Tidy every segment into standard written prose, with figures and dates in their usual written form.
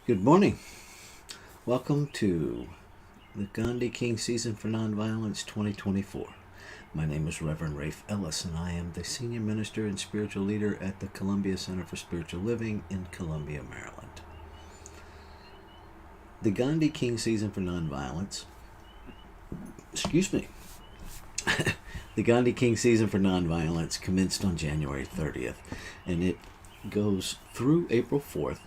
Good morning. Welcome to the Gandhi King Season for Nonviolence 2024. My name is Reverend Rafe Ellis, and I am the Senior Minister and Spiritual Leader at the Columbia Center for Spiritual Living in Columbia, Maryland. The Gandhi King Season for Nonviolence, excuse me, the Gandhi King Season for Nonviolence commenced on January 30th, and it goes through April 4th,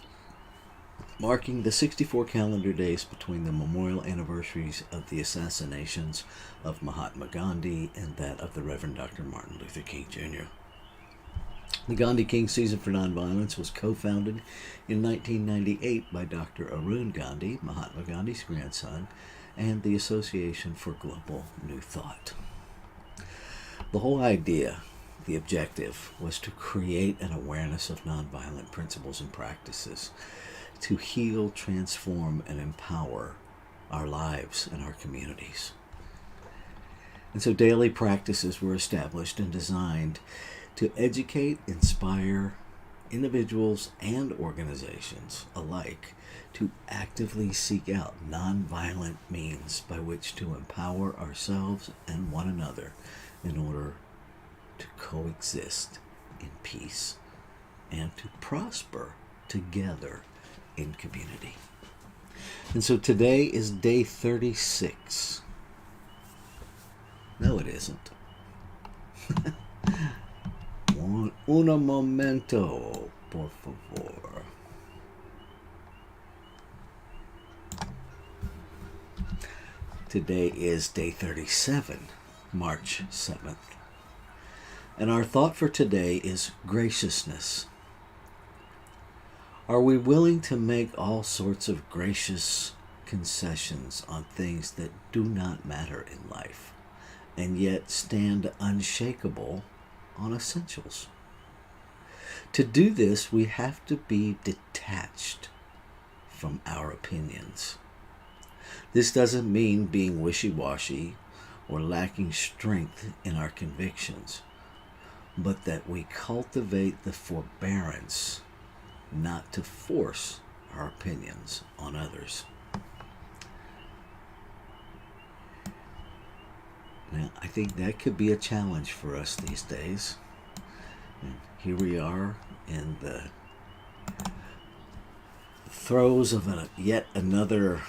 marking the 64 calendar days between the memorial anniversaries of the assassinations of Mahatma Gandhi and that of the Reverend Dr. Martin Luther King Jr. The Gandhi King Season for Nonviolence was co-founded in 1998 by Dr. Arun Gandhi, Mahatma Gandhi's grandson, and the Association for Global New Thought. The whole idea, the objective, was to create an awareness of nonviolent principles and practices, to heal, transform, and empower our lives and our communities. And so daily practices were established and designed to educate, inspire individuals and organizations alike to actively seek out nonviolent means by which to empower ourselves and one another in order to coexist in peace and to prosper together in community. And so today is day 36. No, it isn't. Un momento, por favor. Today is day 37, March 7th. And our thought for today is graciousness. Are we willing to make all sorts of gracious concessions on things that do not matter in life, and yet stand unshakable on essentials? To do this, we have to be detached from our opinions. This doesn't mean being wishy-washy or lacking strength in our convictions, but that we cultivate the forbearance not to force our opinions on others. Now, I think that could be a challenge for us these days. And here we are in the throes of yet another,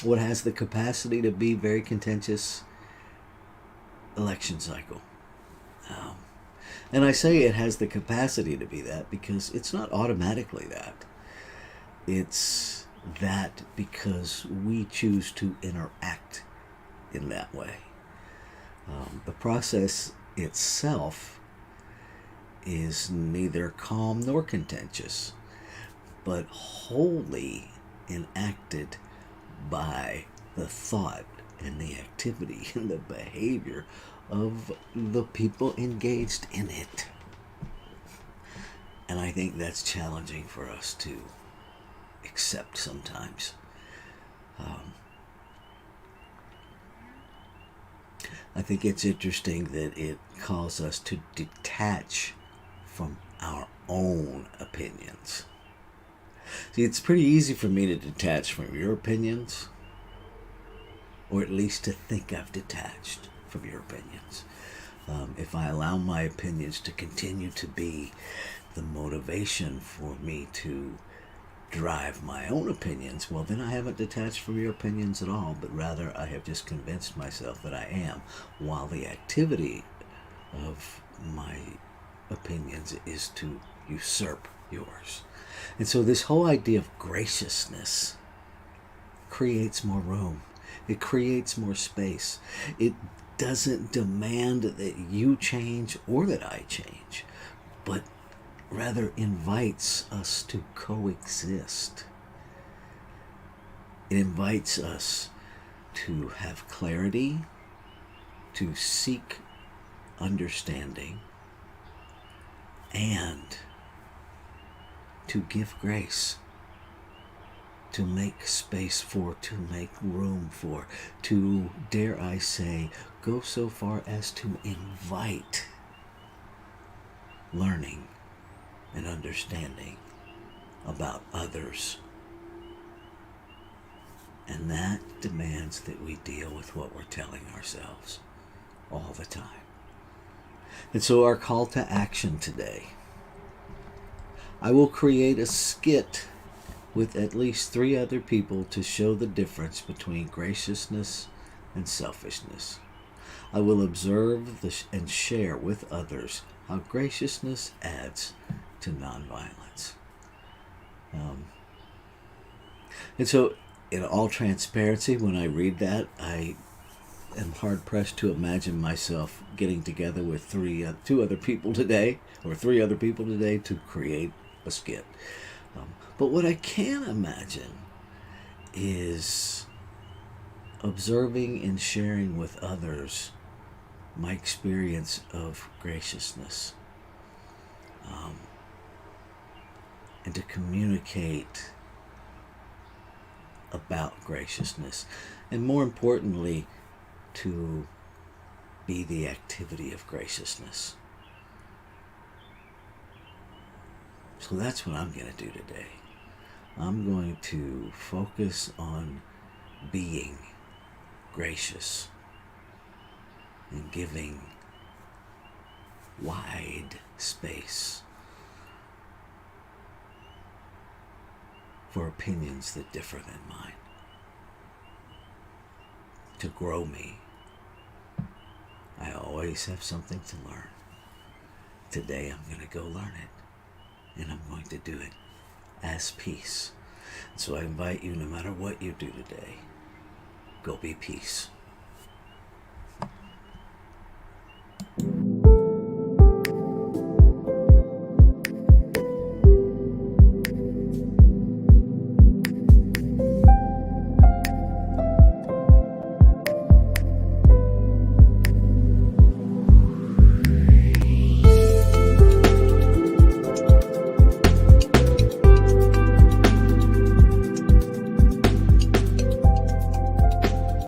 what has the capacity to be very contentious election cycle. And I say it has the capacity to be that because it's not automatically that. It's that because we choose to interact in that way. The process itself is neither calm nor contentious, but wholly enacted by the thought and the activity and the behavior of the people engaged in it. And I think that's challenging for us to accept sometimes. I think it's interesting that it calls us to detach from our own opinions. See, it's pretty easy for me to detach from your opinions, or at least to think I've detached from your opinions. If I allow my opinions to continue to be the motivation for me to drive my own opinions, well, then I haven't detached from your opinions at all, but rather I have just convinced myself that I am, while the activity of my opinions is to usurp yours. And so this whole idea of graciousness creates more room. It creates more space. It doesn't demand that you change or that I change, but rather invites us to coexist. It invites us to have clarity, to seek understanding, and to give grace, to make space for, to make room for, to, dare I say, go so far as to invite learning and understanding about others. And that demands that we deal with what we're telling ourselves all the time. And so our call to action today: I will create a skit with at least 3 other people to show the difference between graciousness and selfishness. I will observe and share with others how graciousness adds to nonviolence. And so, in all transparency, when I read that, I am hard pressed to imagine myself getting together with 2 other people today, or 3 other people today, to create a skit. But what I can imagine is observing and sharing with others my experience of graciousness, and to communicate about graciousness, and more importantly, to be the activity of graciousness. So that's what I'm going to do today. I'm going to focus on being gracious and giving wide space for opinions that differ than mine, to grow me. I always have something to learn. Today I'm going to go learn it, and I'm going to do it as peace. So I invite you, no matter what you do today, go be peace.